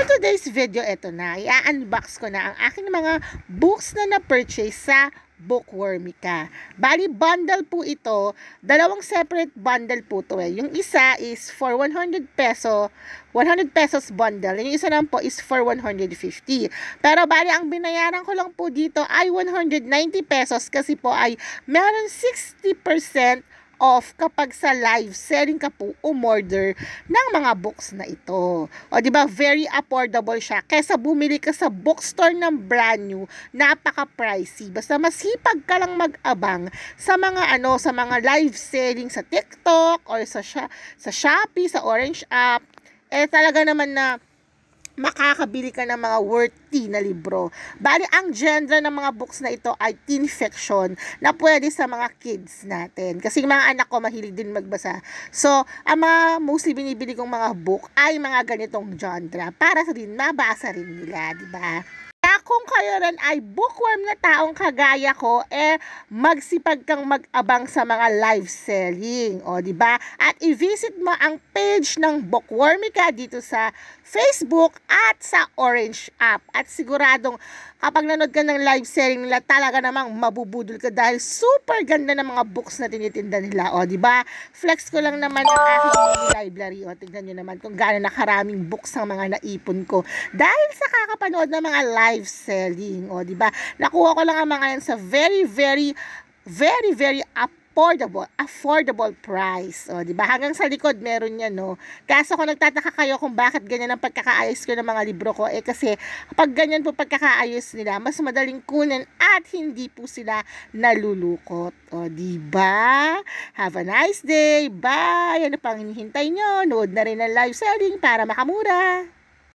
For today's video, eto na, i-unbox ko na ang aking mga books na na-purchase sa Bookwormica. Bali, bundle po ito. Dalawang separate bundle po ito eh. Yung isa is for 100 pesos bundle. Yung isa naman po is for 150. Pero bali, ang binayaran ko lang po dito ay 190 pesos kasi po ay meron 60% off kapag sa live selling ka po umorder ng mga books na ito. O di ba, very affordable siya kaysa bumili ka sa bookstore ng brand new, napaka-pricey. Basta masipag ka lang mag-abang sa mga sa mga live selling sa TikTok or sa Shopee, sa Orange app, talaga naman na makakabili ka ng mga worthy na libro. Bali, ang genre ng mga books na ito ay teen fiction na pwede sa mga kids natin. Kasi mga anak ko mahilig din magbasa. So, ang mga mostly binibili kong mga book ay mga ganitong genre para sa din mabasa rin nila, di ba? Kung kayo rin ay bookworm na taong kagaya ko, magsipag kang mag-abang sa mga live selling. O, di ba? At i-visit mo ang page ng Bookwormica dito sa Facebook at sa Orange app. At siguradong kapag nanood ka ng live selling nila, talaga namang mabubudol ka dahil super ganda ng mga books na tinitinda nila. O, di ba? Flex ko lang naman ang aking mini library. O, tingnan nyo naman kung gaano na karaming books ang mga naipon ko. Dahil sa kakapanood ng mga live selling. O, di ba? Nakuha ko lang ang mga yan sa very affordable price. O, di ba? Hanggang sa likod meron yan, no. Kaso kung nagtataka kayo kung bakit ganyan ang pagkakaayos ko ng mga libro ko, kasi kapag ganyan po pagkakaayos nila, mas madaling kunin at hindi po sila nalulukot. O, di ba? Have a nice day. Bye. Ano pang hinihintay nyo? Nood na rin ang live selling para makamura.